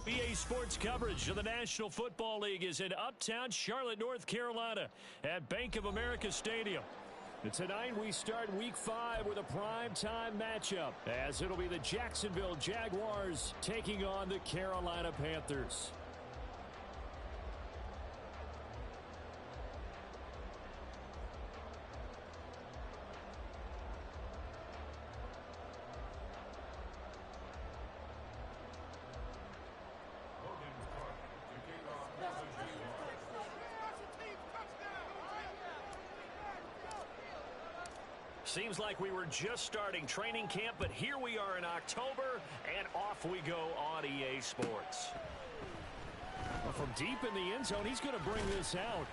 EA Sports coverage of the National Football League is in uptown Charlotte, North Carolina at Bank of America Stadium. And tonight we start Week 5 with a primetime matchup, as it'll be the Jacksonville Jaguars taking on the Carolina Panthers. Seems like we were just starting training camp, but here we are in October, and off we go on EA Sports. Well, from deep in the end zone, he's going to bring this out.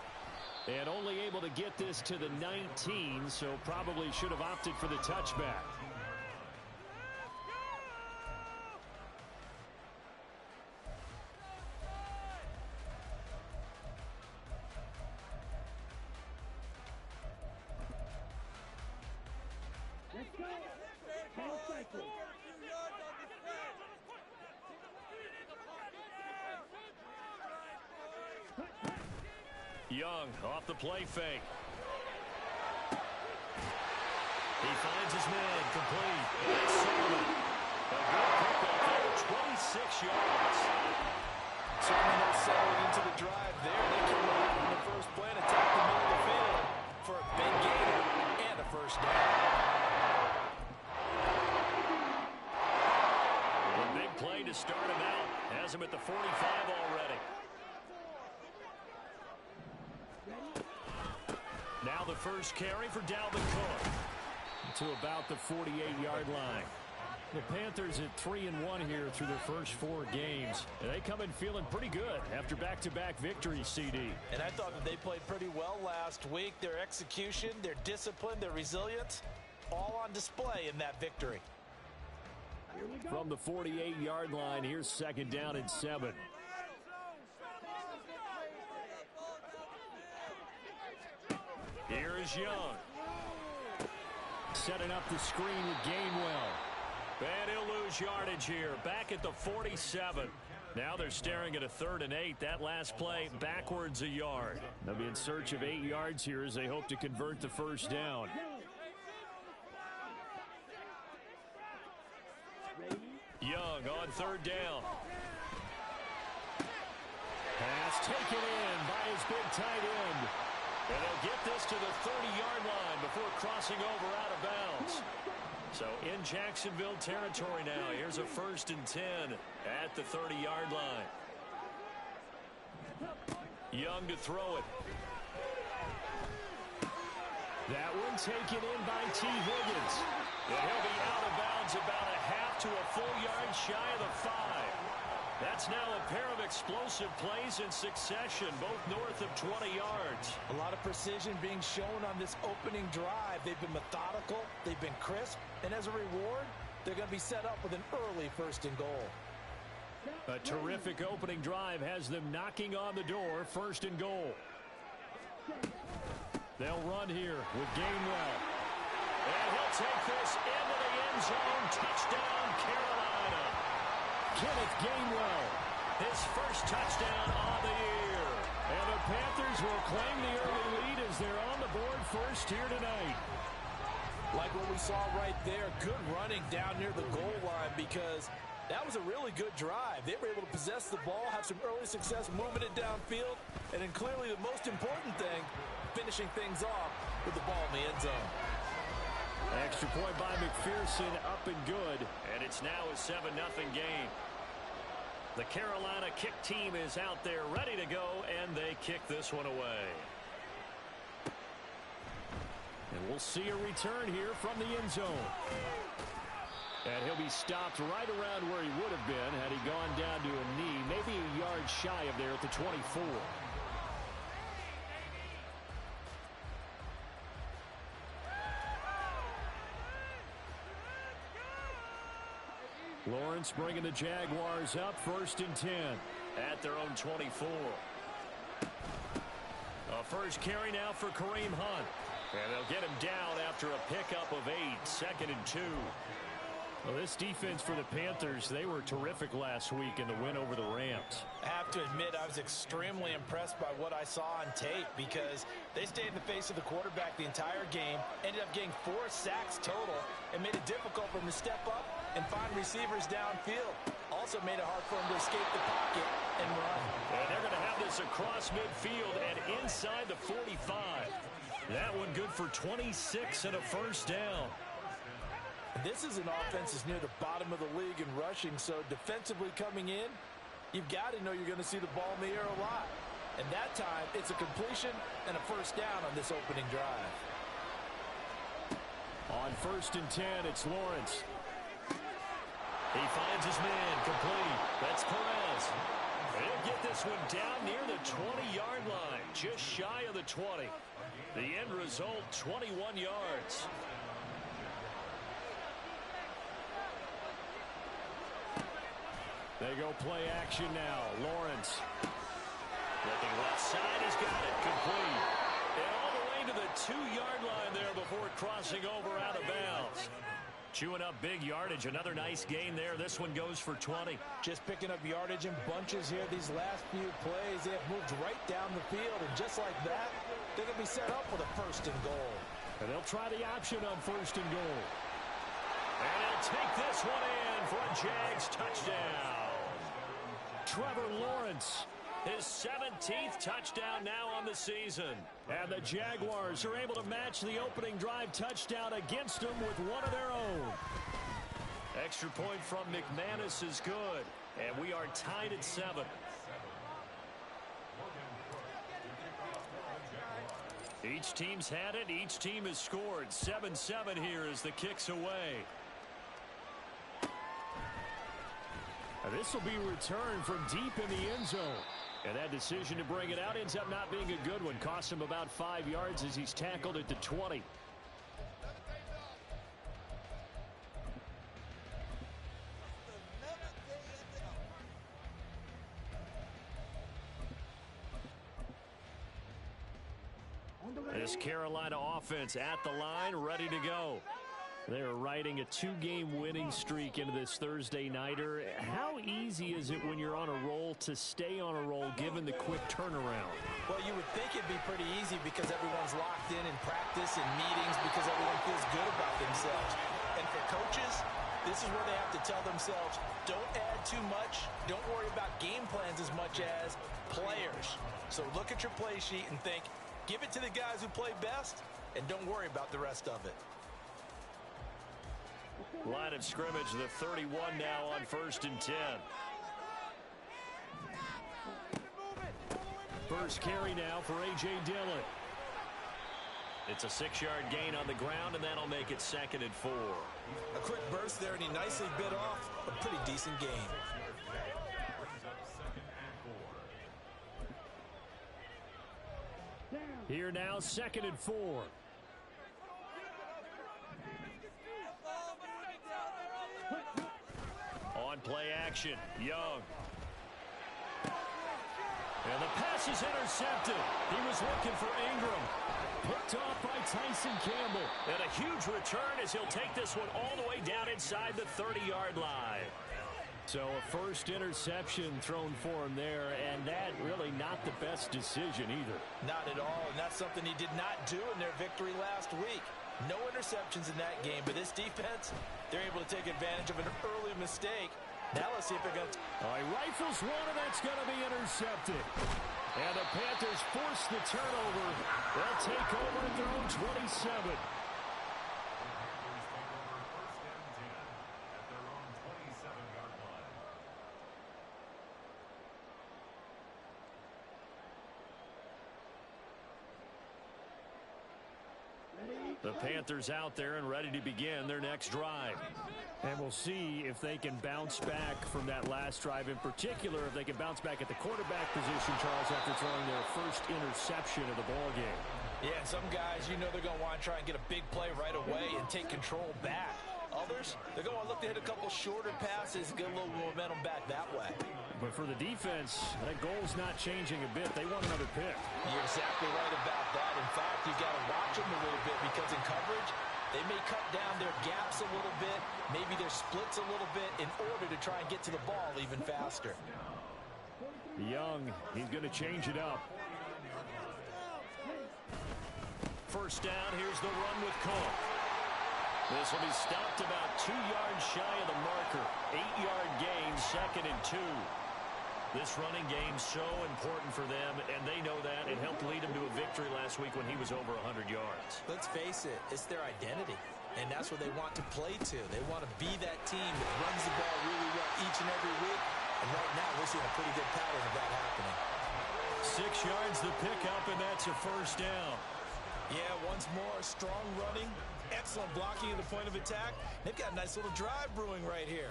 And only able to get this to the 19, so probably should have opted for the touchback. Young off the play fake. He finds his man complete. That's Solomon. A good pickup there, 26 yards. Certainly no settling into the drive there. They came out in the first play and attacked the middle of the field for a big gain and a first down. A big play to start him out. Has him at the 45 already. Now the first carry for Dalvin Cook to about the 48-yard line. The Panthers at 3-1 here through their first 4 games. And they come in feeling pretty good after back-to-back victories, CD. And I thought that they played pretty well last week. Their execution, their discipline, their resilience, all on display in that victory. From the 48-yard line, here's second down and 7. Here is Young. Setting up the screen with Gainwell. And he'll lose yardage here. Back at the 47. Now they're staring at a 3rd and 8. That last play backwards a yard. They'll be in search of 8 yards here as they hope to convert the first down. Young on 3rd down. Pass taken in by his big tight end. And they'll get this to the 30-yard line before crossing over out of bounds. So in Jacksonville territory now. Here's a 1st and 10 at the 30-yard line. Young to throw it. That one taken in by T. Higgins. And he'll be out of bounds about a half to a full yard shy of the 5. That's now a pair of explosive plays in succession, both north of 20 yards. A lot of precision being shown on this opening drive. They've been methodical, they've been crisp, and as a reward, they're going to be set up with an early 1st and goal. A terrific opening drive has them knocking on the door, 1st and goal. They'll run here with Gainwell. And he'll take this into the end zone. Touchdown, Carolina. Kenneth Gainwell, his first touchdown on the year. And the Panthers will claim the early lead as they're on the board first here tonight. Like what we saw right there, good running down near the goal line because that was a really good drive. They were able to possess the ball, have some early success moving it downfield, and then clearly the most important thing, finishing things off with the ball in the end zone. Extra point by McPherson, up and good, and it's now a 7-0 game. The Carolina kick team is out there ready to go, and they kick this one away. And we'll see a return here from the end zone. And he'll be stopped right around where he would have been had he gone down to a knee, maybe a yard shy of there at the 24. Lawrence bringing the Jaguars up, 1st and 10 at their own 24. A first carry now for Kareem Hunt. And they'll get him down after a pickup of 8, 2nd and 2. Well, this defense for the Panthers, they were terrific last week in the win over the Rams. I have to admit, I was extremely impressed by what I saw on tape because they stayed in the face of the quarterback the entire game, ended up getting 4 sacks total, and made it difficult for him to step up and find receivers downfield. Also made it hard for him to escape the pocket and run. And they're going to have this across midfield and inside the 45. That one good for 26 and a first down. This is an offense that's near the bottom of the league in rushing, so defensively coming in, you've got to know you're going to see the ball in the air a lot. And that time, it's a completion and a first down on this opening drive. On 1st and 10, it's Lawrence. He finds his man, complete. That's Perez. He'll get this one down near the 20-yard line, just shy of the 20. The end result, 21 yards. They go play action now. Lawrence. Looking left side, has got it. Complete. And all the way to the 2-yard line there before crossing over out of bounds. Chewing up big yardage. Another nice gain there. This one goes for 20. Just picking up yardage in bunches here. These last few plays, they have moved right down the field. And just like that, they're going to be set up with a 1st and goal. And they'll try the option on 1st and goal. And he'll take this one in for a Jags touchdown. Trevor Lawrence, his 17th touchdown now on the season. And the Jaguars are able to match the opening drive touchdown against them with one of their own. Extra point from McManus is good. And we are tied at 7. Each team's had it. Each team has scored. 7-7 here as the kick's away. This will be returned from deep in the end zone. And that decision to bring it out ends up not being a good one. Cost him about 5 yards as he's tackled at the 20. This Carolina offense at the line, ready to go. They're riding a 2-game winning streak into this Thursday nighter. How easy is it when you're on a roll to stay on a roll given the quick turnaround? Well, you would think it'd be pretty easy because everyone's locked in practice and meetings because everyone feels good about themselves. And for coaches, this is where they have to tell themselves, don't add too much. Don't worry about game plans as much as players. So look at your play sheet and think, give it to the guys who play best, and don't worry about the rest of it. Line of scrimmage, the 31 now on 1st and 10. First carry now for A.J. Dillon. It's a 6-yard gain on the ground, and that'll make it 2nd and 4. A quick burst there, and he nicely bit off a pretty decent gain. Here now, 2nd and 4. On play action, Young. And the pass is intercepted. He was looking for Ingram. Picked off by Tyson Campbell. And a huge return as he'll take this one all the way down inside the 30-yard line. So a first interception thrown for him there, and that really not the best decision either. Not at all, and that's something he did not do in their victory last week. No interceptions in that game, but this defense, they're able to take advantage of an early mistake. Now let's see if they're going to... All right, rifles one, and that's going to be intercepted. And the Panthers force the turnover. They'll take over at their own 27. The Panthers out there and ready to begin their next drive. And we'll see if they can bounce back from that last drive. In particular, if they can bounce back at the quarterback position, Charles, after throwing their first interception of the ballgame. Yeah, and some guys, you know they're going to want to try and get a big play right away and take control back. Others, they're going to look to hit a couple shorter passes and get a little momentum back that way. But for the defense, that goal's not changing a bit. They want another pick. You're exactly right about that. In fact, you've got to watch them a little bit because in coverage, They may cut down their gaps a little bit, maybe their splits a little bit in order to try and get to the ball even faster. Young, he's going to change it up. First down, here's the run with Cook. This will be stopped about 2 yards shy of the marker. 8-yard gain, 2nd and 2. This running game so important for them, and they know that. It helped lead them to a victory last week when he was over 100 yards. Let's face it, it's their identity, and that's what they want to play to. They want to be that team that runs the ball really well each and every week, and right now we're seeing a pretty good pattern of that happening. 6 yards the pickup, and that's a first down. Yeah, once more, strong running, excellent blocking at the point of attack. They've got a nice little drive brewing right here.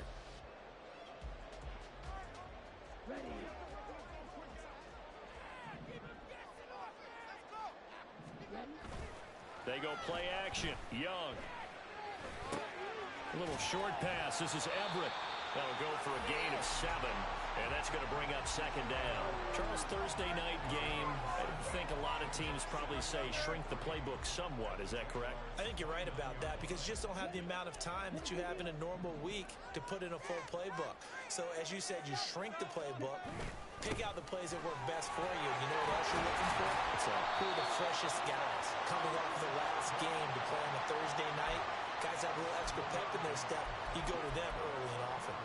They go play action. Young. A little short pass. This is Everett. That'll go for a gain of 7. And that's going to bring up 2nd down. Charles, Thursday night game, I think a lot of teams probably say shrink the playbook somewhat. Is that correct? I think you're right about that because you just don't have the amount of time that you have in a normal week to put in a full playbook. So as you said, you shrink the playbook, pick out the plays that work best for you. You know what else you're looking for? Who are the freshest guys coming off the last game to play on a Thursday night? Guys have a little extra pep in their step. You go to them early and often.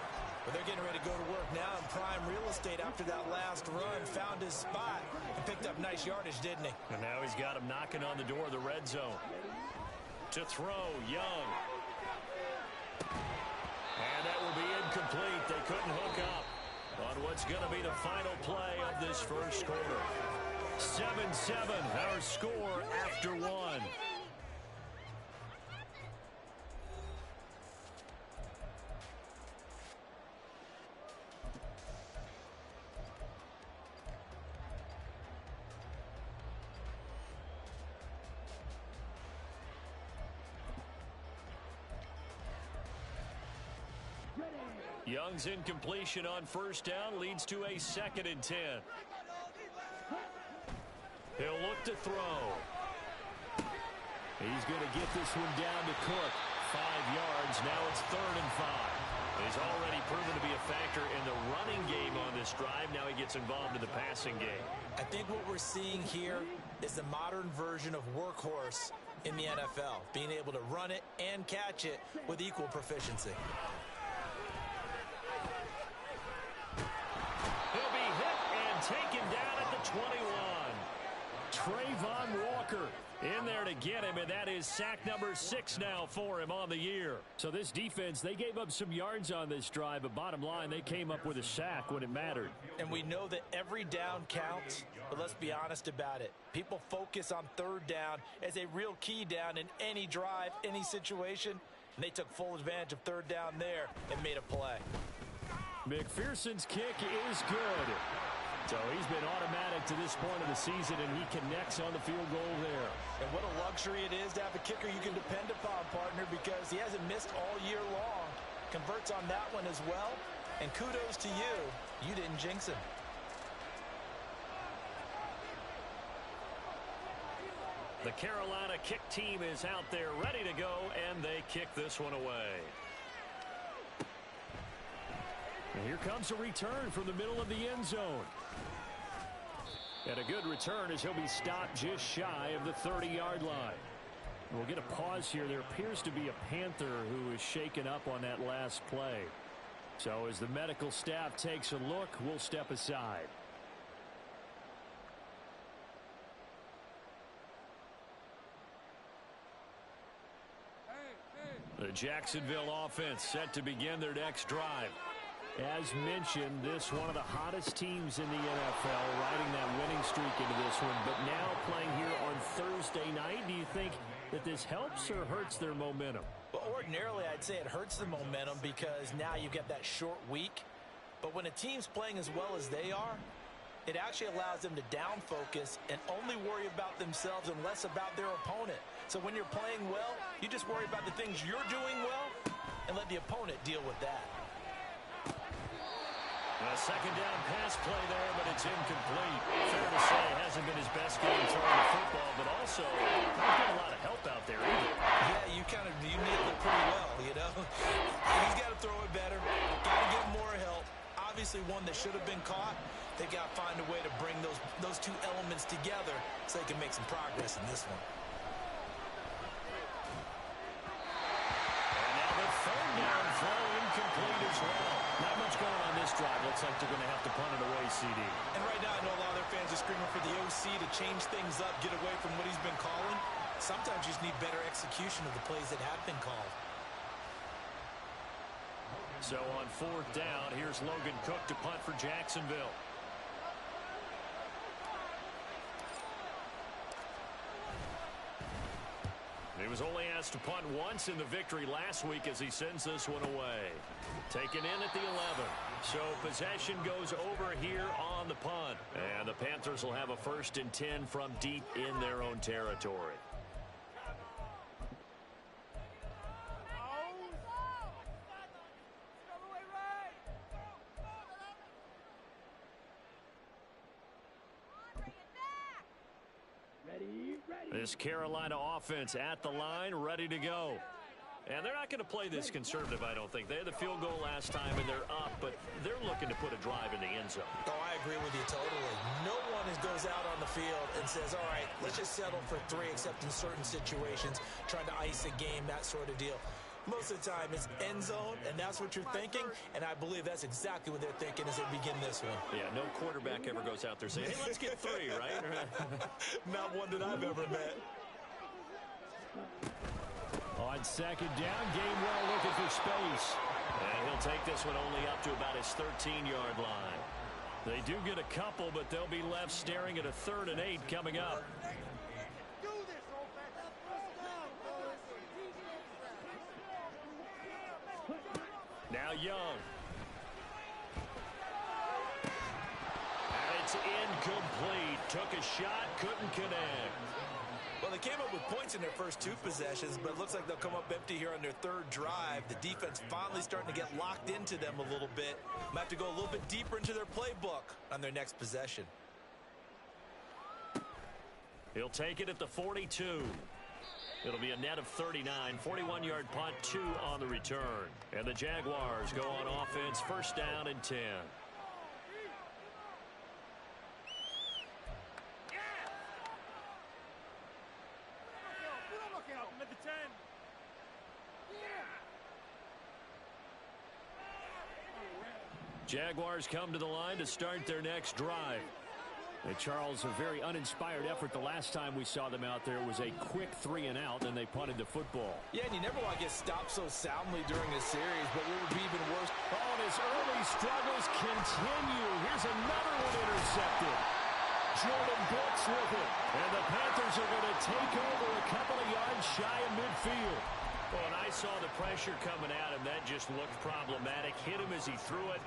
But they're getting ready to go to work now in prime real estate after that last run. Found his spot and picked up nice yardage, didn't he? And now he's got him knocking on the door of the red zone. To throw, Young. And that will be incomplete. They couldn't hook up on what's going to be the final play of this first quarter. 7-7, our score after 1. Young's incompletion on first down leads to a 2nd and 10. He'll look to throw. He's going to get this one down to Cook. 5 yards. Now it's 3rd and 5. He's already proven to be a factor in the running game on this drive. Now he gets involved in the passing game. I think what we're seeing here is the modern version of workhorse in the NFL. Being able to run it and catch it with equal proficiency. He'll be hit and taken down at the 21. Trayvon Walker in there to get him, and that is sack number 6 now for him on the year. So this defense, they gave up some yards on this drive, but bottom line, they came up with a sack when it mattered. And we know that every down counts, but let's be honest about it. People focus on 3rd down as a real key down in any drive, any situation, and they took full advantage of 3rd down there and made a play. McPherson's kick is good. So he's been automatic to this point of the season, and he connects on the field goal there. And what a luxury it is to have a kicker you can depend upon, partner, because he hasn't missed all year long. Converts on that one as well. And kudos to you. You didn't jinx him. The Carolina kick team is out there ready to go, and they kick this one away. And here comes a return from the middle of the end zone. And a good return as he'll be stopped just shy of the 30-yard line. We'll get a pause here. There appears to be a Panther who is shaken up on that last play. So as the medical staff takes a look, we'll step aside. The Jacksonville offense set to begin their next drive. As mentioned, this one of the hottest teams in the NFL, riding that winning streak into this one, but now playing here on Thursday night. Do you think that this helps or hurts their momentum? Well, ordinarily, I'd say it hurts the momentum because now you get that short week. But when a team's playing as well as they are, it actually allows them to down focus and only worry about themselves and less about their opponent. So when you're playing well, you just worry about the things you're doing well and let the opponent deal with that. A second down pass play there, but it's incomplete. Fair to say it hasn't been his best game throwing the football, but also not getting a lot of help out there either. Yeah, you kind of obviously one that should have been caught. They got to find a way to bring those two elements together so they can make some progress in this one. And now the third down throw incomplete as well. Not much going on this drive. Looks like they're going to have to punt it away, CD. And right now I know a lot of their fans are screaming for the OC to change things up, get away from what he's been calling. Sometimes you just need better execution of the plays that have been called. So on fourth down, here's Logan Cook to punt for Jacksonville. He was only asked to punt once in the victory last week as he sends this one away. Taken in at the 11. So possession goes over here on the punt. And the Panthers will have a 1st and 10 from deep in their own territory. This Carolina offense at the line, ready to go. And they're not going to play this conservative, I don't think. They had the field goal last time, and they're up, but they're looking to put a drive in the end zone. Oh, I agree with you totally. No one goes out on the field and says, all right, let's just settle for 3, except in certain situations, trying to ice a game, that sort of deal. Most of the time, it's end zone, and that's what you're thinking, and I believe that's exactly what they're thinking as they begin this one. Yeah, no quarterback ever goes out there saying, hey, let's get 3, right? Not one that I've ever met. On second down, Gainwell looking for space. And he'll take this one only up to about his 13-yard line. They do get a couple, but they'll be left staring at a 3rd and 8 coming up. Now Young. And it's incomplete. Took a shot, couldn't connect. Well, they came up with points in their first 2 possessions, but it looks like they'll come up empty here on their 3rd drive. The defense finally starting to get locked into them a little bit. Might have to go a little bit deeper into their playbook on their next possession. He'll take it at the 42. It'll be a net of 39, 41-yard punt, 2 on the return. And the Jaguars go on offense, 1st down and 10. Jaguars come to the line to start their next drive. And Charles, a very uninspired effort the last time we saw them out there. It was a quick 3 and out, and they punted the football. Yeah, and you never want to get stopped so soundly during a series, but what would be even worse? Oh, and his early struggles continue. Here's another one intercepted. Jordan Brooks with it. And the Panthers are going to take over a couple of yards shy of midfield. Oh, and I saw the pressure coming at him. That just looked problematic. Hit him as he threw it.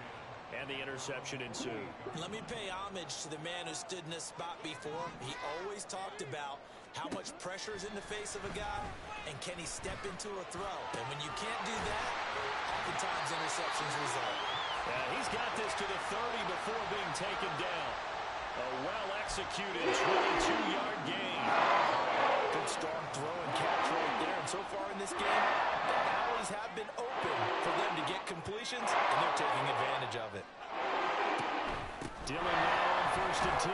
And the interception ensued. Let me pay homage to the man who stood in this spot before. He always talked about how much pressure is in the face of a guy, and can he step into a throw. And when you can't do that, oftentimes interceptions result. He's got this to the 30 before being taken down. A well-executed 22-yard gain. Good strong throw and catch right there. And so far in this game, the alleys have been open for them to get completions, and they're taking advantage of it. Dillon now on 1st and 10.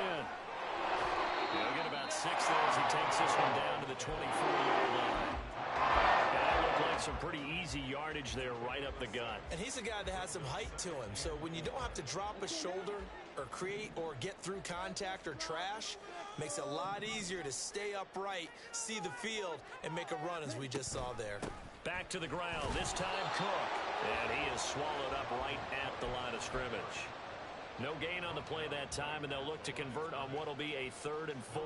He'll get about 6 there as he takes this one down to the 24-yard line. And that looked like some pretty easy yardage there right up the gut. And he's a guy that has some height to him, so when you don't have to drop a shoulder or create or get through contact or trash, makes it a lot easier to stay upright, see the field, and make a run as we just saw there. Back to the ground, this time Cook. And he is swallowed up right at the line of scrimmage. No gain on the play that time, and they'll look to convert on what will be a 3rd and 4.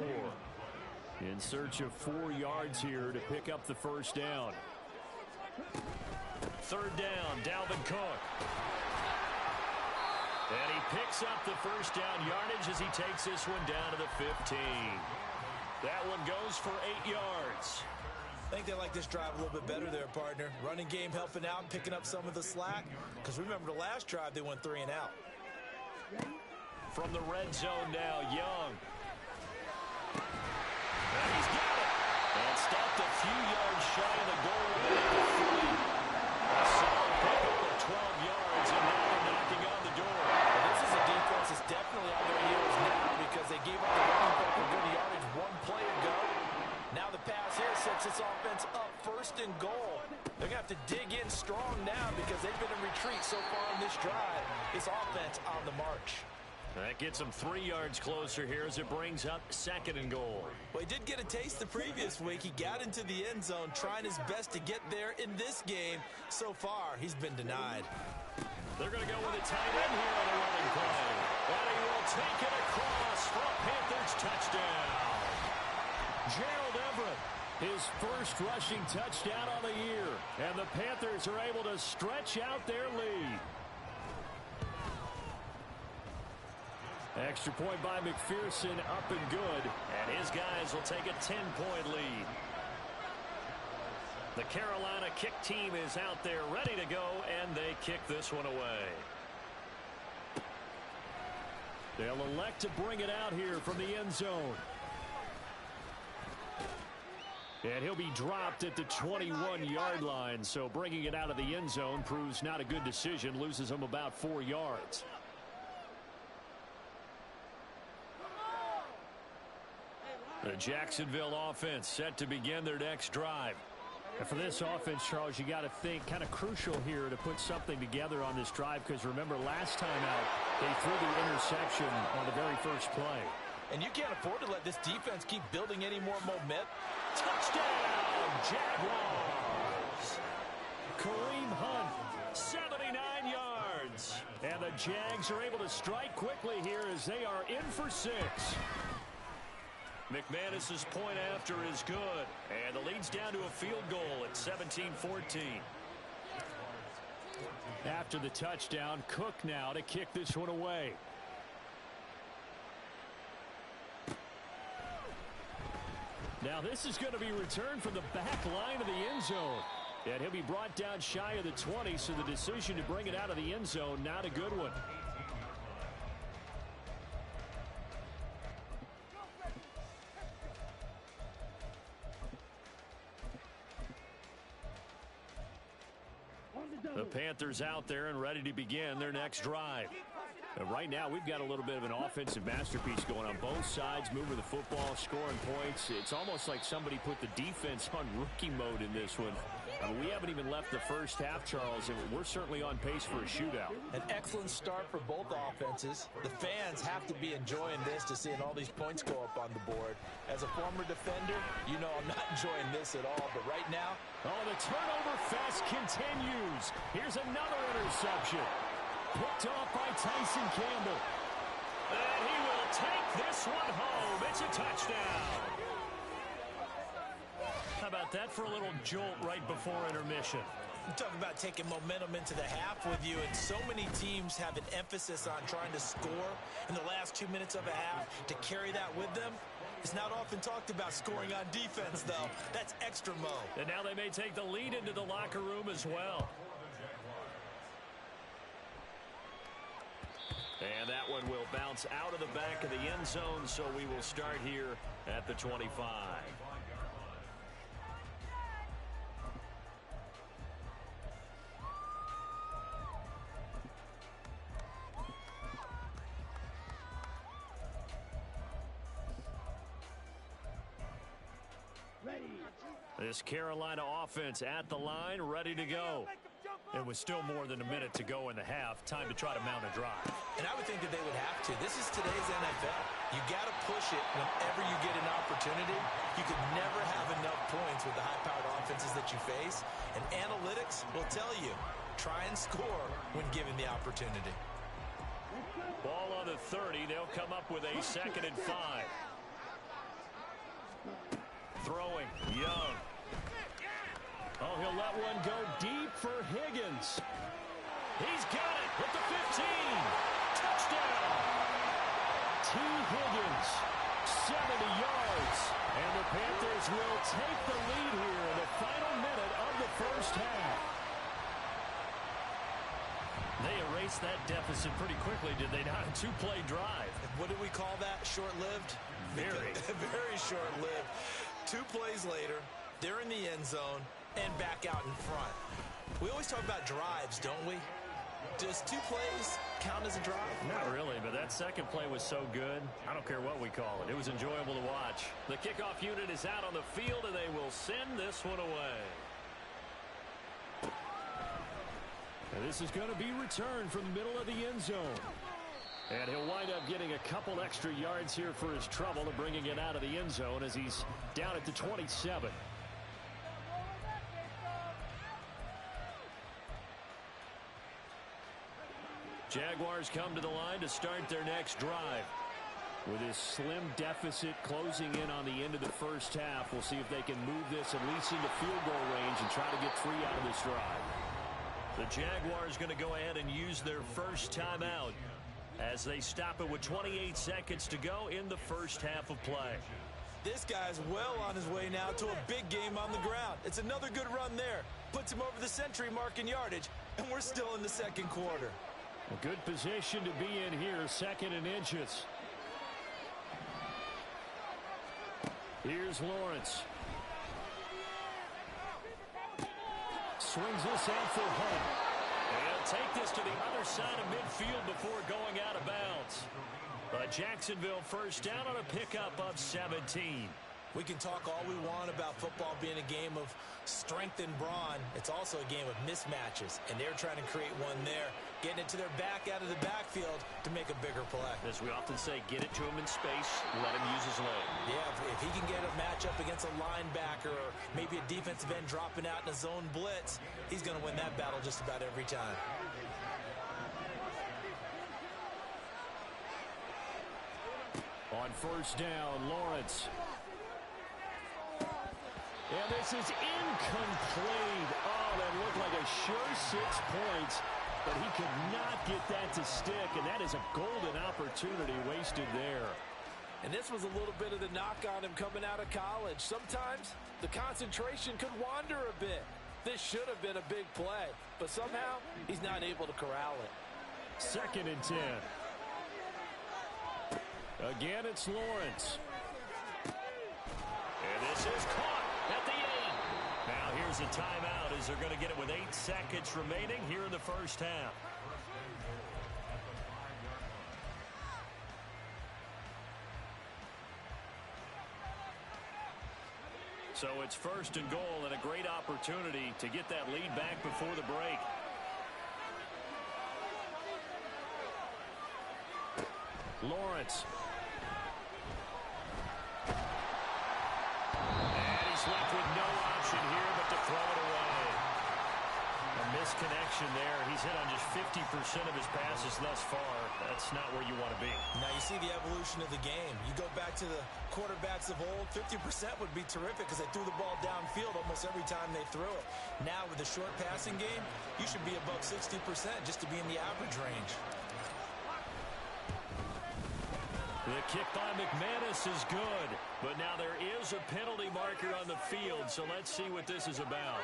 In search of 4 yards here to pick up the 1st down. 3rd down, Dalvin Cook. And he picks up the 1st down yardage as he takes this one down to the 15. That one goes for 8 yards. I think they like this drive a little bit better there, partner. Running game helping out and picking up some of the slack. Because remember, the last drive, they went 3 and out. From the red zone now, Young. And he's got it. And stopped a few yards shy of the goal line at the 3. A solid pickup of 12 yards, and now they're knocking on the door. sets this offense up 1st and goal. They're going to have to dig in strong now because they've been in retreat so far in this drive. This offense on the march. That gets him 3 yards closer here as it brings up 2nd and goal. Well, he did get a taste the previous week. He got into the end zone trying his best to get there in this game. So far, he's been denied. They're going to go with a tight end here on the running play. And he will take it across for a Panthers touchdown. Gerald Everett, his first rushing touchdown on the year. And the Panthers are able to stretch out their lead. Extra point by McPherson, up and good. And his guys will take a 10-point lead. The Carolina kick team is out there ready to go, and they kick this one away. They'll elect to bring it out here from the end zone. And he'll be dropped at the 21-yard line, so bringing it out of the end zone proves not a good decision, loses him about 4 yards. The Jacksonville offense set to begin their next drive. And for this offense, Charles, you got to think kind of crucial here to put something together on this drive, because remember last time out they threw the interception on the very first play. And you can't afford to let this defense keep building any more momentum. Touchdown, Jaguars! Kareem Hunt, 79 yards. And the Jags are able to strike quickly here as they are in for 6. McManus's point after is good. And the lead's down to a field goal at 17-14. After the touchdown, Cook now to kick this one away. Now this is going to be returned from the back line of the end zone. And he'll be brought down shy of the 20, so the decision to bring it out of the end zone, not a good one. The Panthers out there and ready to begin their next drive. And right now, we've got a little bit of an offensive masterpiece going on both sides, moving the football, scoring points. It's almost like somebody put the defense on rookie mode in this one. We haven't even left the first half, Charles, and we're certainly on pace for a shootout. An excellent start for both offenses. The fans have to be enjoying this to seeing all these points go up on the board. As a former defender, you know I'm not enjoying this at all, but right now... Oh, the turnover fest continues. Here's another interception. Picked off by Tyson Campbell. And he will take this one home. It's a touchdown. How about that for a little jolt right before intermission? I'm talking about taking momentum into the half with you, and so many teams have an emphasis on trying to score in the last 2 minutes of a half. To carry that with them, it's not often talked about scoring on defense, though. That's extra mo. And now they may take the lead into the locker room as well. And that one will bounce out of the back of the end zone, so we will start here at the 25. This Carolina offense at the line, ready to go. It was still more than a minute to go in the half. Time to try to mount a drive. And I would think that they would have to. This is today's NFL. You got to push it whenever you get an opportunity. You could never have enough points with the high-powered offenses that you face. And analytics will tell you, try and score when given the opportunity. Ball on the 30. They'll come up with a 2nd and 5. Throwing, Young. Oh, he'll let one go deep for Higgins. He's got it with the 15. Touchdown. T. Higgins, 70 yards. And the Panthers will take the lead here in the final minute of the first half. They erased that deficit pretty quickly, did they not? A 2-play drive. What did we call that? Short-lived? Very. Very short-lived. 2 plays later, they're in the end zone and back out in front. We always talk about drives, don't we? Does 2 plays count as a drive? Not really, but that second play was so good. I don't care what we call it. It was enjoyable to watch. The kickoff unit is out on the field, and they will send this one away. And this is going to be returned from the middle of the end zone. And he'll wind up getting a couple extra yards here for his trouble and bringing it out of the end zone as he's down at the 27. Jaguars come to the line to start their next drive. With his slim deficit closing in on the end of the first half, we'll see if they can move this at least into field goal range and try to get 3 out of this drive. The Jaguars going to go ahead and use their first timeout as they stop it with 28 seconds to go in the first half of play. This guy's well on his way now to a big game on the ground. It's another good run there. Puts him over the century mark in yardage, and we're still in the second quarter. A good position to be in here, 2nd and inches. Here's Lawrence. Swings this out for Hunt. And take this to the other side of midfield before going out of bounds. Jacksonville first down on a pickup of 17. We can talk all we want about football being a game of strength and brawn. It's also a game of mismatches, and they're trying to create one there, getting it to their back out of the backfield to make a bigger play. As we often say, get it to him in space, let him use his leg. Yeah, if he can get a matchup against a linebacker or maybe a defensive end dropping out in a zone blitz, he's going to win that battle just about every time. On first down, Lawrence. And this is incomplete. Oh, that looked like a sure 6 points, but he could not get that to stick, and that is a golden opportunity wasted there. And this was a little bit of the knock on him coming out of college. Sometimes the concentration could wander a bit. This should have been a big play, but somehow he's not able to corral it. 2nd and 10. Again, it's Lawrence. And this is caught at the 8. Now here's a timeout as they're going to get it with 8 seconds remaining here in the first half. So it's 1st and goal and a great opportunity to get that lead back before the break. Lawrence. And he's left with no option here but to throw it away. A misconnection there. He's hit on just 50% of his passes thus far. That's not where you want to be. Now you see the evolution of the game. You go back to the quarterbacks of old, 50% would be terrific because they threw the ball downfield almost every time they threw it. Now with the short passing game, you should be above 60% just to be in the average range. The kick by McManus is good, but now there is a penalty marker on the field, so let's see what this is about.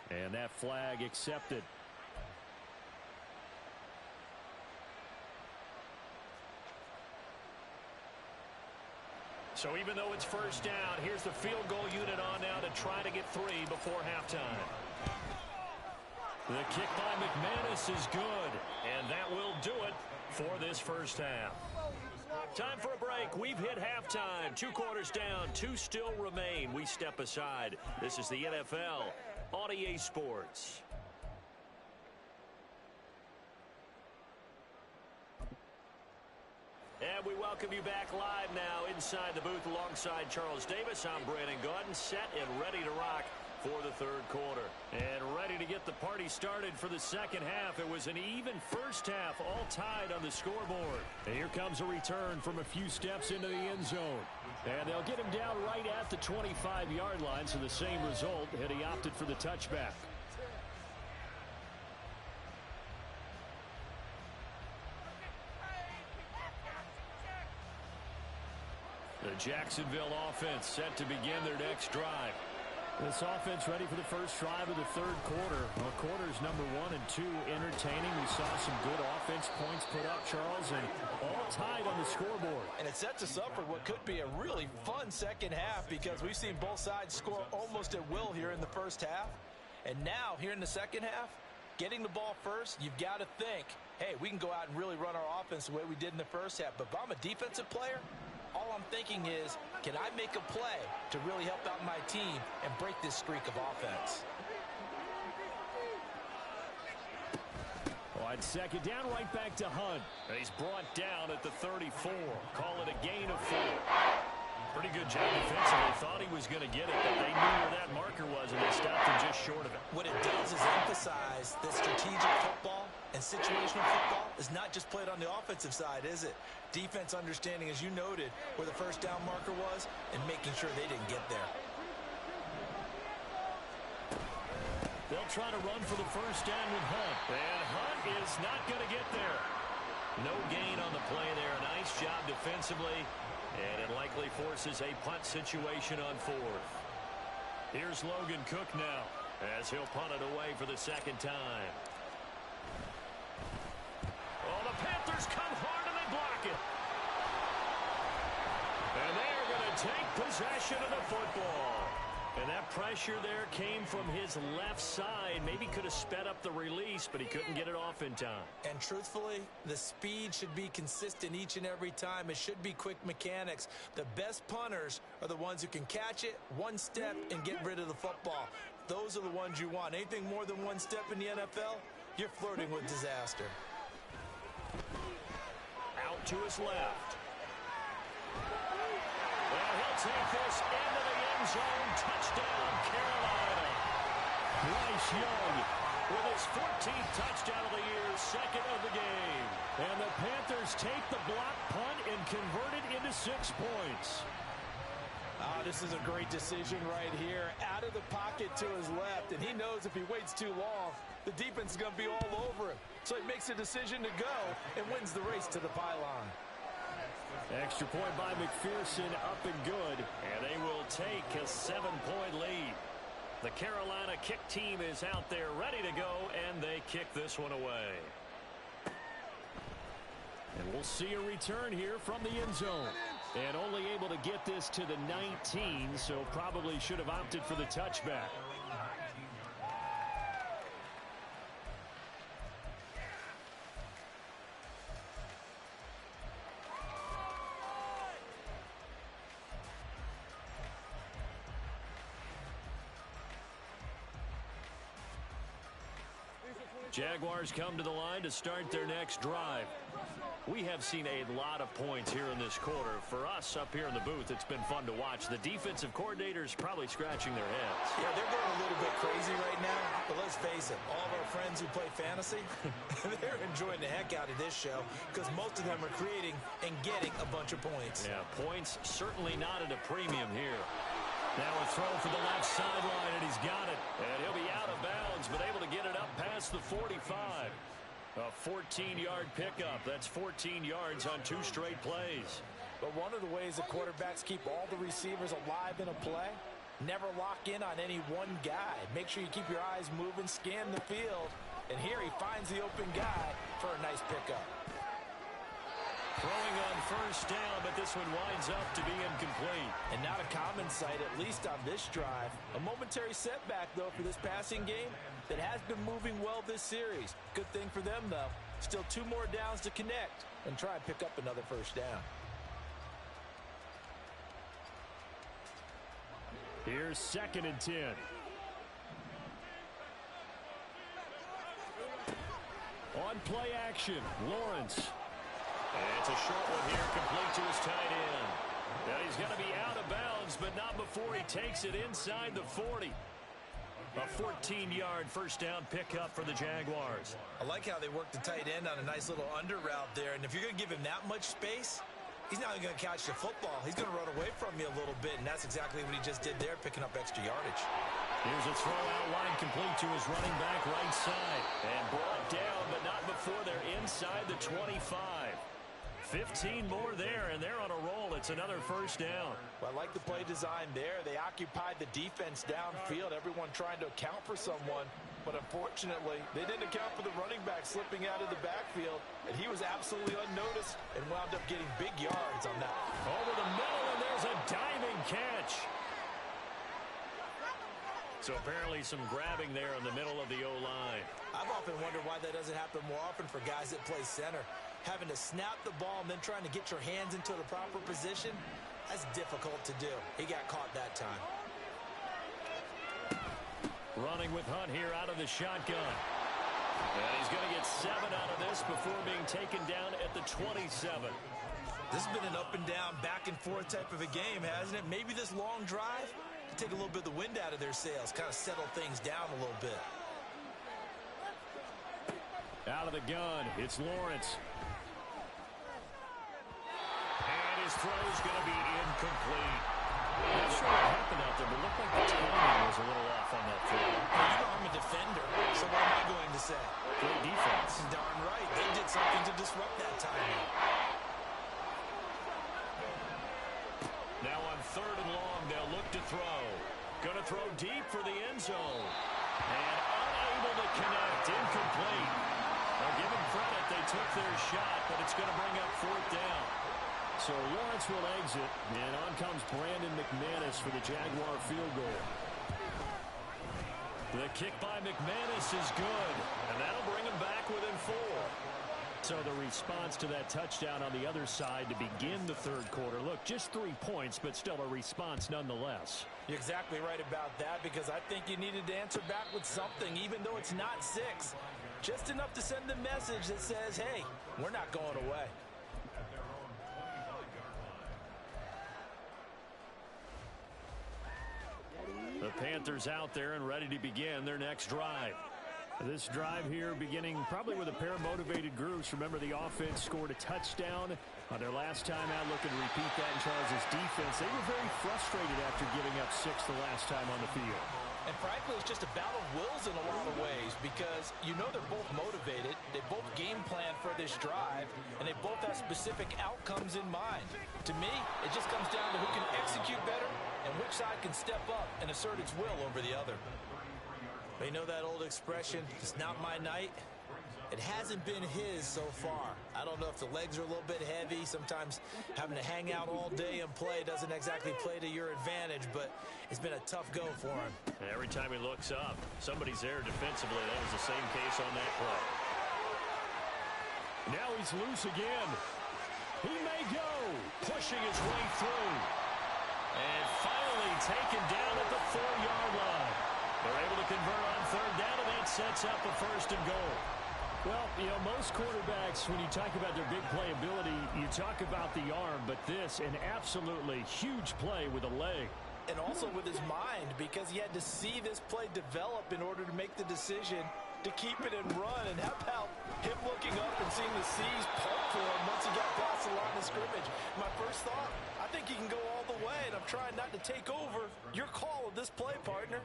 And that flag accepted. So even though it's first down, here's the field goal unit on now to try to get 3 before halftime. The kick by McManus is good, and that will do it for this first half. Time for a break. We've hit halftime. 2 quarters down, 2 still remain. We step aside. This is the NFL on EA Sports. And we welcome you back live now inside the booth alongside Charles Davis. I'm Brandon Gaudin, set and ready to rock for the 3rd quarter. And ready to get the party started for the second half. It was an even first half, all tied on the scoreboard. And here comes a return from a few steps into the end zone. And they'll get him down right at the 25-yard line, so the same result, and he opted for the touchback. The Jacksonville offense set to begin their next drive. This offense ready for the first drive of the 3rd quarter. Well, quarters number 1 and 2 entertaining. We saw some good offense points put up, Charles, and All tied on the scoreboard. And it sets us up for what could be a really fun second half because we've seen both sides score almost at will here in the first half. And now, here in the second half, getting the ball first, you've got to think, hey, we can go out and really run our offense the way we did in the first half. But if I'm a defensive player, all I'm thinking is, can I make a play to really help out my team and break this streak of offense? On second down, right back to Hunt. And he's brought down at the 34. Call it a gain of 4. Pretty good job defensively. Thought he was going to get it, but they knew where that marker was, and they stopped him just short of it. What it does is emphasize that strategic football and situational football is not just played on the offensive side, is it? Defense understanding, as you noted, where the first down marker was and making sure they didn't get there. They'll try to run for the first down with Hunt. And Hunt is not going to get there. No gain on the play there. Nice job defensively. And it likely forces a punt situation on 4th. Here's Logan Cook now as he'll punt it away for the second time. Oh, the Panthers come hard and they block it. And they're going to take possession of the football. And that pressure there came from his left side. Maybe could have sped up the release, but he couldn't get it off in time. And truthfully, the speed should be consistent each and every time. It should be quick mechanics. The best punters are the ones who can catch it, one step, and get rid of the football. Those are the ones you want. Anything more than one step in the NFL, you're flirting with disaster. Out to his left. Well, he'll take this into the end zone. Touchdown, Carolina. Bryce Young with his 14th touchdown of the year, second of the game. And the Panthers take the block punt and convert it into 6 points. This is a great decision right here. Out of the pocket to his left, and he knows if he waits too long, the defense is going to be all over him. So he makes a decision to go and wins the race to the pylon. Extra point by McPherson, up and good. And they will take a 7-point lead. The Carolina kick team is out there ready to go, and they kick this one away. And we'll see a return here from the end zone. And only able to get this to the 19, so probably should have opted for the touchback. Jaguars come to the line to start their next drive. We have seen a lot of points here in this quarter. For us up here in the booth, it's been fun to watch. The defensive coordinators probably scratching their heads. Yeah, they're going a little bit crazy right now. But let's face it, all of our friends who play fantasy, they're enjoying the heck out of this show because most of them are creating and getting a bunch of points. Yeah, points certainly not at a premium here. Now a throw for the left sideline, and he's got it. And he'll be out of bounds, but able to get it up past the 45. A 14-yard pickup. That's 14 yards on 2 straight plays. But one of the ways the quarterbacks keep all the receivers alive in a play, never lock in on any one guy. Make sure you keep your eyes moving, scan the field. And here he finds the open guy for a nice pickup. Throwing on first down, but this one winds up to be incomplete. And not a common sight, at least on this drive. A momentary setback, though, for this passing game that has been moving well this series. Good thing for them, though. Still 2 more downs to connect and try and pick up another first down. Here's 2nd and 10. On play action, Lawrence. And it's a short one here, complete to his tight end. Now he's going to be out of bounds, but not before he takes it inside the 40. A 14-yard first down pickup for the Jaguars. I like how they work the tight end on a nice little under route there. And if you're going to give him that much space, he's not going to catch the football. He's going to run away from you a little bit, and that's exactly what he just did there, picking up extra yardage. Here's a throw out line complete to his running back right side. And brought down, but not before they're inside the 25. 15 more there, and they're on a roll. It's another first down. Well, I like the play design there. They occupied the defense downfield, everyone trying to account for someone. But unfortunately, they didn't account for the running back slipping out of the backfield, and he was absolutely unnoticed and wound up getting big yards on that. Over the middle, and there's a diving catch. So apparently some grabbing there in the middle of the O-line. I've often wondered why that doesn't happen more often for guys that play center. Having to snap the ball and then trying to get your hands into the proper position, that's difficult to do. He got caught that time. Running with Hunt here out of the shotgun. And he's going to get 7 out of this before being taken down at the 27. This has been an up and down, back and forth type of a game, hasn't it? Maybe this long drive can take a little bit of the wind out of their sails, kind of settle things down a little bit. Out of the gun, it's Lawrence. And his throw's going to be incomplete. Not sure what happened out there, but it looked like the timing was a little off on that throw. Well, you know I'm a defender, so what am I going to say? Great defense. Darn right. They did something to disrupt that timing. Now on 3rd and long, they'll look to throw. Going to throw deep for the end zone. And unable to connect. Incomplete. Now give them credit. They took their shot, but it's going to bring up 4th down. So Lawrence will exit, and on comes Brandon McManus for the Jaguar field goal. The kick by McManus is good, and that'll bring him back within 4. So the response to that touchdown on the other side to begin the 3rd quarter. Look, just 3 points, but still a response nonetheless. You're exactly right about that, because I think you needed to answer back with something, even though it's not 6. Just enough to send the message that says, hey, we're not going away. The Panthers out there and ready to begin their next drive. This drive here beginning probably with a pair of motivated groups. Remember, the offense scored a touchdown on their last time out. Looking to repeat that in Charles' defense. They were very frustrated after giving up 6 the last time on the field. And frankly, it's just a battle of wills in a lot of ways, because you know they're both motivated, they both game plan for this drive, and they both have specific outcomes in mind. To me, it just comes down to who can execute better and which side can step up and assert its will over the other. But you know that old expression, it's not my night? It hasn't been his so far. I don't know if the legs are a little bit heavy. Sometimes having to hang out all day and play doesn't exactly play to your advantage, but it's been a tough go for him. Every time he looks up, somebody's there defensively. That was the same case on that play. Now he's loose again. He may go, pushing his way through. And finally taken down at the 4-yard line. They're able to convert on 3rd down, and that sets up a 1st and goal. Well, you know, most quarterbacks, when you talk about their big playability, you talk about the arm, but this, an absolutely huge play with a leg. And also with his mind, because he had to see this play develop in order to make the decision to keep it and run. And how about him looking up and seeing the C's pump for him once he got past the line of scrimmage? My first thought, I think he can go all the way, and I'm trying not to take over your call of this play, partner.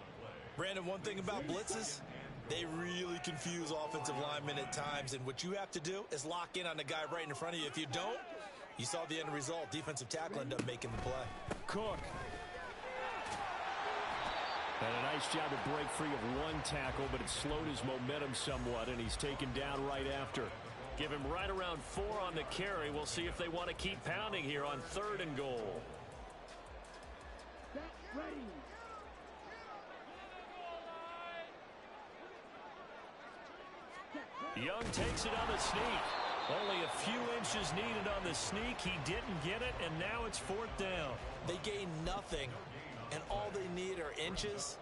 Brandon, one thing about blitzes, they really confuse offensive linemen at times, and what you have to do is lock in on the guy right in front of you. If you don't, you saw the end result. Defensive tackle ended up making the play. Cook. And a nice job to break free of 1 tackle, but it slowed his momentum somewhat, and he's taken down right after. Give him right around 4 on the carry. We'll see if they want to keep pounding here on 3rd and goal. Young takes it on the sneak. Only a few inches needed on the sneak. He didn't get it, and now it's 4th down. They gain nothing, and all they need are inches.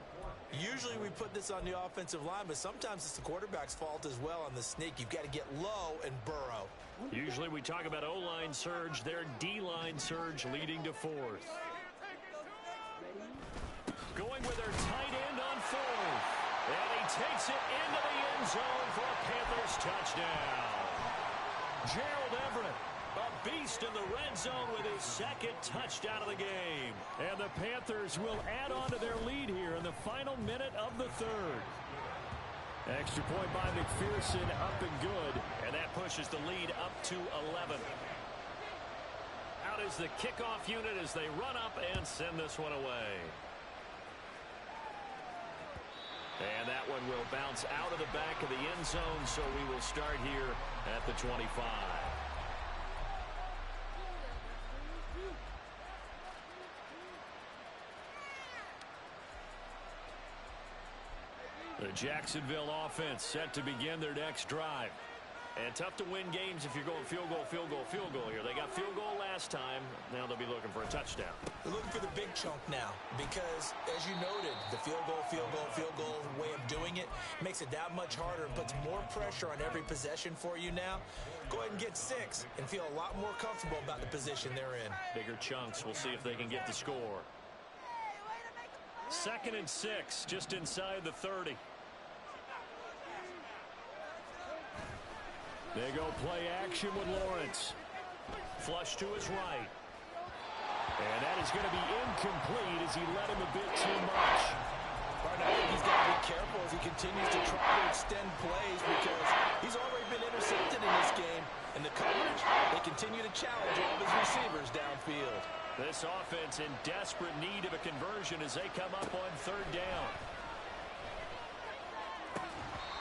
Usually we put this on the offensive line, but sometimes it's the quarterback's fault as well on the sneak. You've got to get low and burrow. Usually we talk about O-line surge. Their D-line surge leading to 4th. Going with their tight end on 4th. And he takes it into the end zone for a Panthers touchdown. Gerald Everett, a beast in the red zone with his 2nd touchdown of the game. And the Panthers will add on to their lead here in the final minute of the 3rd. Extra point by McPherson, up and good. And that pushes the lead up to 11. Out is the kickoff unit as they run up and send this one away. And that one will bounce out of the back of the end zone, so we will start here at the 25. The Jacksonville offense set to begin their next drive. And tough to win games if you're going field goal, field goal, field goal here. They got field goal last time. Now they'll be looking for a touchdown. They're looking for the big chunk now because, as you noted, the field goal way of doing it makes it that much harder and puts more pressure on every possession for you now. Go ahead and get 6 and feel a lot more comfortable about the position they're in. Bigger chunks. We'll see if they can get the score. 2nd and 6, just inside the 30. They go play action with Lawrence. Flush to his right. And that is going to be incomplete as he led him a bit too much. Right now, I think he's got to be careful as he continues to try to extend plays because he's already been intercepted in this game. And the coverage, they continue to challenge all of his receivers downfield. This offense in desperate need of a conversion as they come up on 3rd down.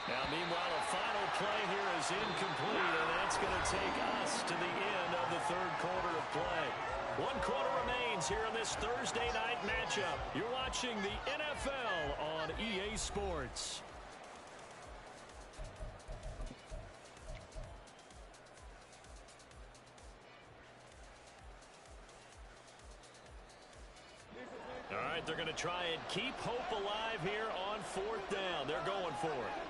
Now, meanwhile, a final play here is incomplete, and that's going to take us to the end of the 3rd quarter of play. 1 quarter remains here in this Thursday night matchup. You're watching the NFL on EA Sports. All right, they're going to try and keep hope alive here on 4th down. They're going for it.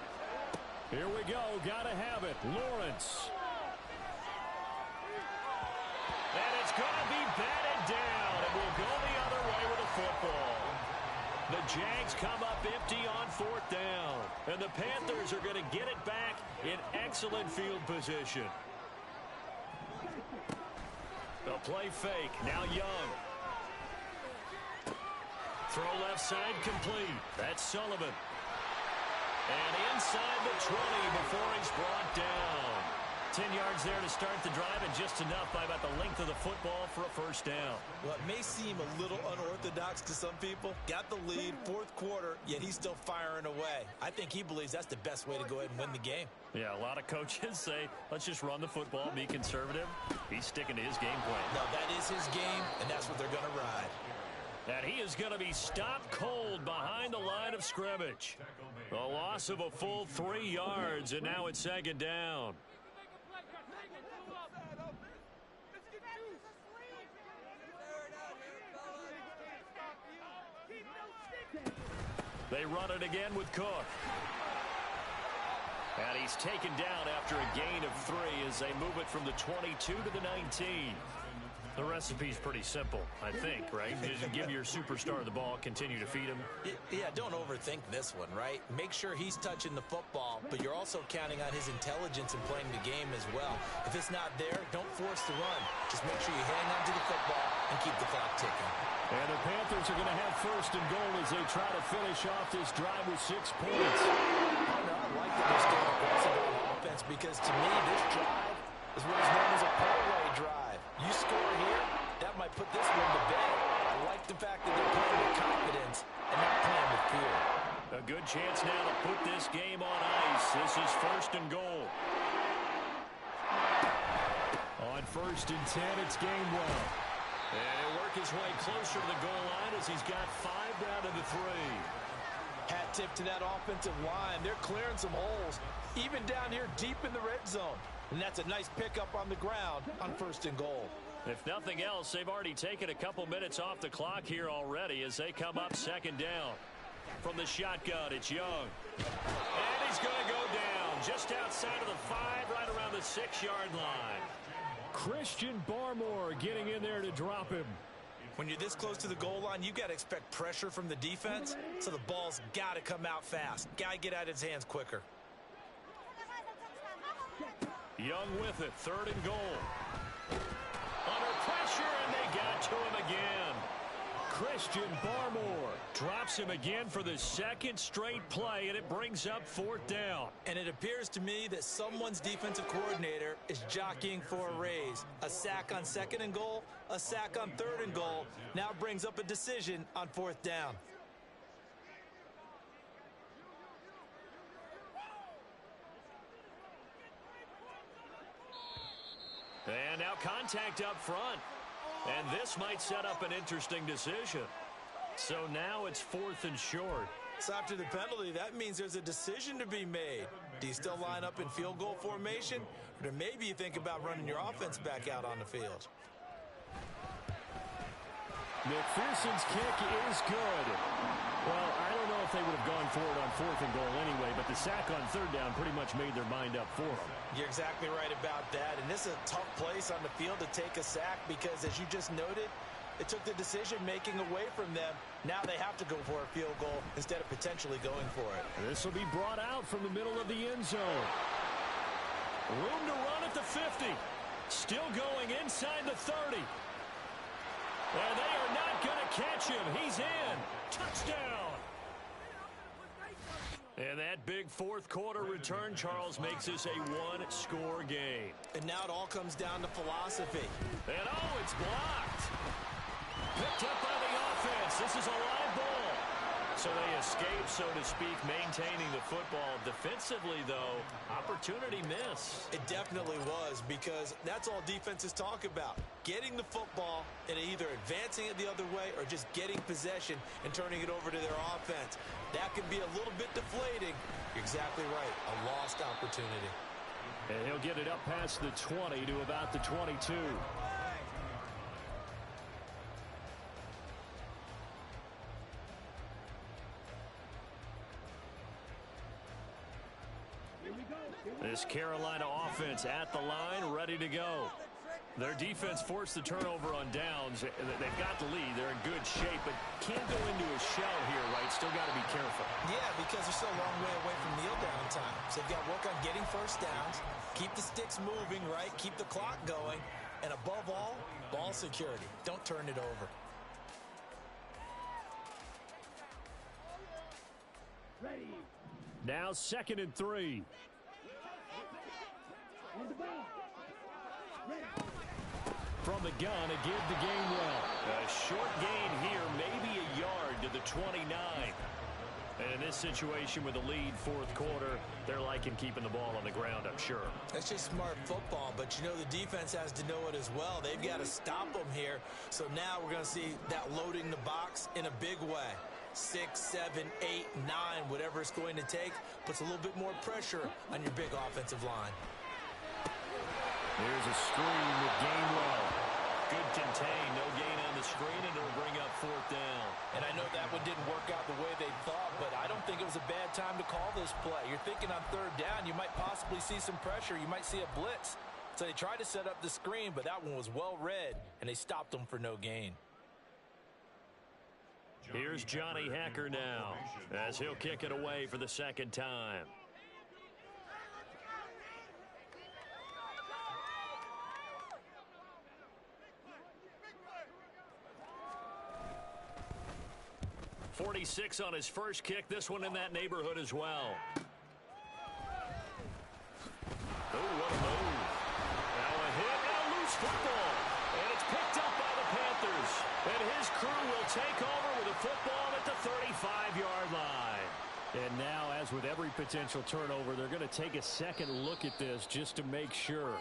Here we go. Got to have it. Lawrence. And it's going to be batted down. It will go the other way with the football. The Jags come up empty on 4th down. And the Panthers are going to get it back in excellent field position. The play fake. Now Young. Throw left side complete. That's Sullivan. And inside the 20 before he's brought down. 10 yards there to start the drive, and just enough by about the length of the football for a 1st down. Well, it may seem a little unorthodox to some people. Got the lead, 4th quarter, yet he's still firing away. I think he believes that's the best way to go ahead and win the game. Yeah, a lot of coaches say, let's just run the football, be conservative. He's sticking to his game plan. No, that is his game, and that's what they're going to ride. And he is going to be stopped cold behind the line of scrimmage. A loss of a full 3 yards, and now it's 2nd down. They run it again with Cook. And he's taken down after a gain of 3 as they move it from the 22 to the 19. The recipe's pretty simple, I think, right? Just give your superstar the ball, continue to feed him. Yeah, don't overthink this one, right? Make sure he's touching the football, but you're also counting on his intelligence in playing the game as well. If it's not there, don't force the run. Just make sure you hang on to the football and keep the clock ticking. And the Panthers are going to have 1st and goal as they try to finish off this drive with 6 points. I like that they're staying aggressive on offense because, to me, this drive is what is known as a parlay drive. You score here, that might put this one to bed. I like the fact that they're playing with confidence and not playing with fear. A good chance now to put this game on ice. This is 1st and goal. On 1st and 10, it's Gainwell. And he'll work his way closer to the goal line as he's got 5 down to the 3. Hat tip to that offensive line. They're clearing some holes, even down here deep in the red zone. And that's a nice pickup on the ground on 1st and goal. If nothing else, they've already taken a couple minutes off the clock here already as they come up 2nd down. From the shotgun, it's Young. And he's going to go down just outside of the 5, right around the 6-yard line. Christian Barmore getting in there to drop him. When you're this close to the goal line, you've got to expect pressure from the defense, so the ball's got to come out fast. Got to get out of his hands quicker. Young with it, 3rd and goal. Under pressure, and they got to him again. Christian Barmore drops him again for the 2nd straight play, and it brings up 4th down. And it appears to me that someone's defensive coordinator is jockeying for a raise. A sack on 2nd and goal, a sack on 3rd and goal, now brings up a decision on 4th down. And now contact up front. And this might set up an interesting decision. So now it's 4th and short. So after the penalty, that means there's a decision to be made. Do you still line up in field goal formation? Or maybe you think about running your offense back out on the field. McPherson's kick is good. Well, I don't know if they would have gone for it on 4th and goal anyway, but the sack on 3rd down pretty much made their mind up for them. You're exactly right about that. And this is a tough place on the field to take a sack because, as you just noted, it took the decision-making away from them. Now they have to go for a field goal instead of potentially going for it. This will be brought out from the middle of the end zone. Room to run at the 50. Still going inside the 30. And they are not going to catch him. He's in. Touchdown. And that big 4th quarter return, Charles, makes this a 1-score game. And now it all comes down to philosophy. And oh, it's blocked. Picked up by the offense. This is a live ball. So they escape, so to speak, maintaining the football. Defensively, though, opportunity miss. It definitely was, because that's all defenses talk about. Getting the football and either advancing it the other way or just getting possession and turning it over to their offense. That can be a little bit deflating. You're exactly right. A lost opportunity. And he'll get it up past the 20 to about the 22. This Carolina offense at the line, ready to go. Their defense forced the turnover on downs. They've got the lead. They're in good shape, but can't go into a shell here, right? Still got to be careful. Yeah, because they're still a long way away from kneel down time. So they've got to work on getting first downs, keep the sticks moving, right? Keep the clock going. And above all, ball security. Don't turn it over. Now 2nd and 3. From the gun, a give to Gainwell. A short gain here, maybe a yard to the 29. And in this situation with a lead 4th quarter, they're liking keeping the ball on the ground, I'm sure. That's just smart football, but you know the defense has to know it as well. They've got to stop them here. So now we're going to see that loading the box in a big way. 6, 7, 8, 9, whatever it's going to take, puts a little bit more pressure on your big offensive line. Here's a screen with Gainwell. Good contain, no gain on the screen, and it'll bring up 4th down. And I know that one didn't work out the way they thought, but I don't think it was a bad time to call this play. You're thinking on 3rd down, you might possibly see some pressure. You might see a blitz. So they tried to set up the screen, but that one was well read, and they stopped them for no gain. Here's Johnny Hacker now, as he'll kick it away for the 2nd time. .46 on his first kick. This one in that neighborhood as well. Oh, what a move. Now a hit, now loose football. And it's picked up by the Panthers. And his crew will take over with a football at the 35-yard line. And now, as with every potential turnover, they're going to take a second look at this just to make sure.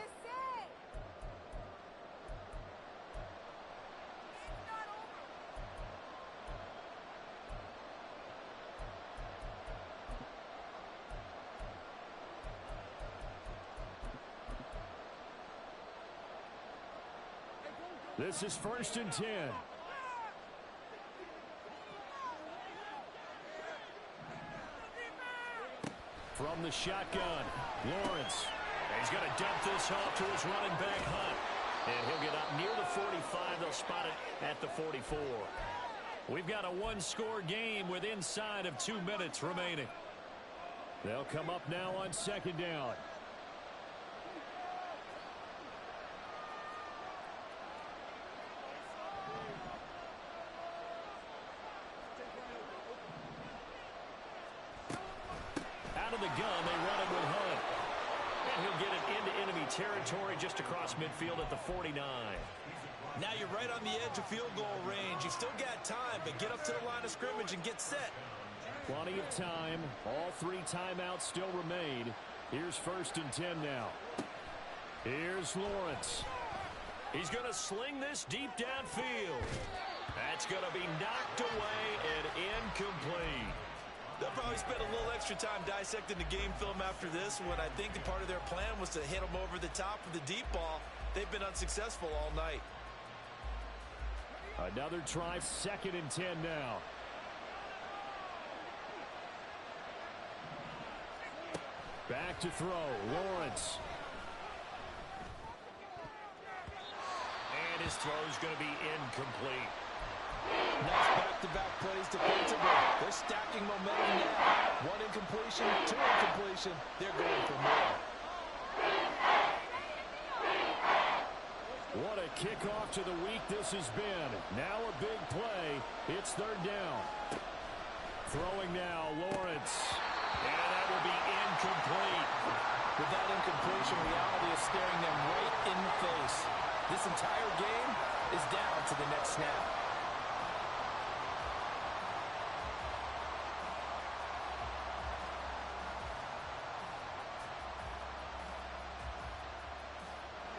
This is 1st and 10. From the shotgun, Lawrence. He's going to dump this off to his running back, Hunt. And he'll get up near the 45. They'll spot it at the 44. We've got a 1-score game with inside of 2 minutes remaining. They'll come up now on 2nd down. Out of the gun, they run it with Hunt. And he'll get it into enemy territory just across midfield at the 49. Now you're right on the edge of field goal range. You've still got time, but get up to the line of scrimmage and get set. Plenty of time. All 3 timeouts still remain. Here's 1st and 10 now. Here's Lawrence. He's going to sling this deep downfield. That's going to be knocked away and incomplete. They'll probably spend a little extra time dissecting the game film after this one. I think the part of their plan was to hit them over the top of the deep ball. They've been unsuccessful all night. Another try, 2nd and 10 now. Back to throw, Lawrence. And his throw's going to be incomplete. Nice back-to-back plays defensively. They're stacking momentum now. 1 incompletion, 2 incompletion. They're going for more. What a kickoff to the week this has been. Now a big play. It's 3rd down. Throwing now, Lawrence. And that will be incomplete. With that incompletion, reality is staring them right in the face. This entire game is down to the next snap.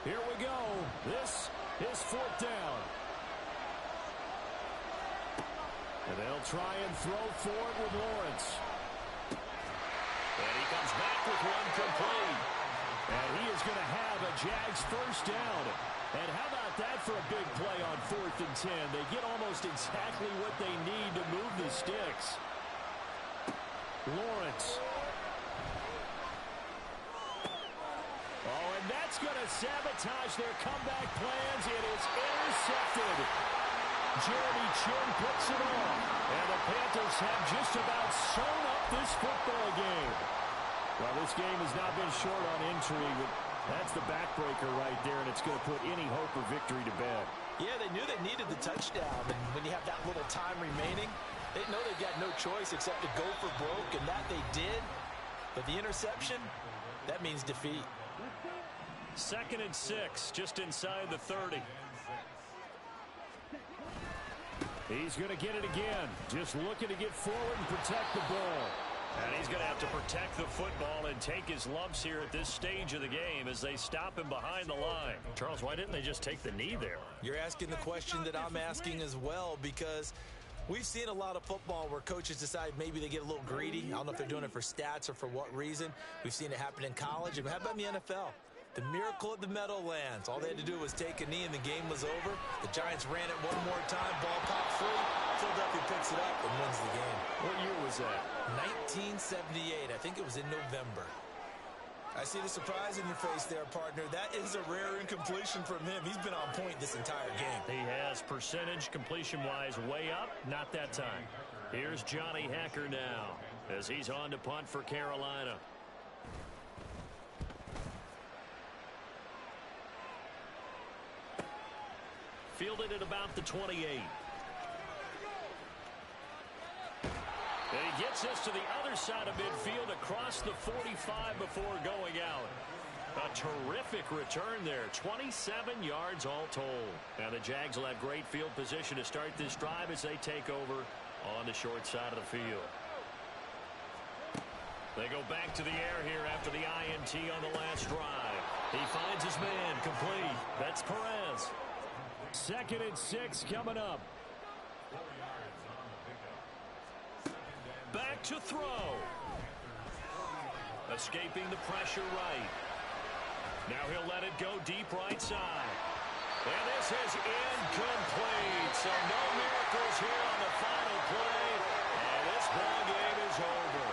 Here we go. This is 4th down. And they'll try and throw forward with Lawrence. And he comes back with one complete. And he is going to have a Jags 1st down. And how about that for a big play on 4th and 10? They get almost exactly what they need to move the sticks. Lawrence. Oh, and that's going to sabotage their comeback plans. It is intercepted. Jeremy Chin picks it off. And the Panthers have just about sewn up this football game. Well, this game has not been short on intrigue, but that's the backbreaker right there, and it's going to put any hope of victory to bed. Yeah, they knew they needed the touchdown, and when you have that little time remaining, they know they got no choice except to go for broke, and that they did. But the interception, that means defeat. 2nd and 6, just inside the 30. He's going to get it again. Just looking to get forward and protect the ball. And he's going to have to protect the football and take his lumps here at this stage of the game as they stop him behind the line. Charles, why didn't they just take the knee there? You're asking the question that I'm asking as well, because we've seen a lot of football where coaches decide maybe they get a little greedy. I don't know if they're doing it for stats or for what reason. We've seen it happen in college. And how about in the NFL? The miracle at the Meadowlands. All they had to do was take a knee and the game was over. The Giants ran it one more time. Ball popped free. Philadelphia picks it up and wins the game. What year was that? 1978. I think it was in November. I see the surprise in your face there, partner. That is a rare incompletion from him. He's been on point this entire game. He has percentage completion-wise way up. Not that time. Here's Johnny Hecker now as he's on to punt for Carolina. Fielded at about the 28. And he gets us to the other side of midfield across the 45 before going out. A terrific return there. 27 yards all told. And the Jags will have great field position to start this drive as they take over on the short side of the field. They go back to the air here after the INT on the last drive. He finds his man complete. That's Perez. 2nd and 6 coming up. Back to throw. Escaping the pressure right. Now he'll let it go deep right side. And this is incomplete. So no miracles here on the final play. And this ball game is over.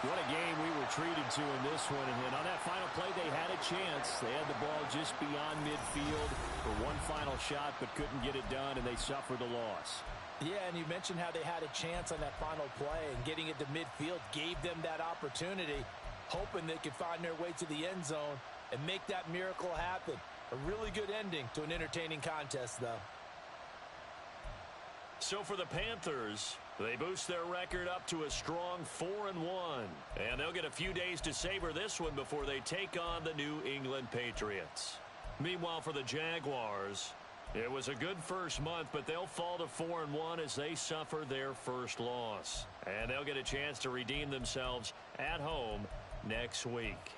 What a game we were treated to in this one. And on that final play, they had a chance. They had the ball just beyond midfield for one final shot, but couldn't get it done, and they suffered a loss. Yeah, and you mentioned how they had a chance on that final play, and getting it to midfield gave them that opportunity, hoping they could find their way to the end zone and make that miracle happen. A really good ending to an entertaining contest, though. So for the Panthers, they boost their record up to a strong 4-1. And they'll get a few days to savor this one before they take on the New England Patriots. Meanwhile, for the Jaguars, it was a good first month, but they'll fall to 4-1 as they suffer their first loss. And they'll get a chance to redeem themselves at home next week.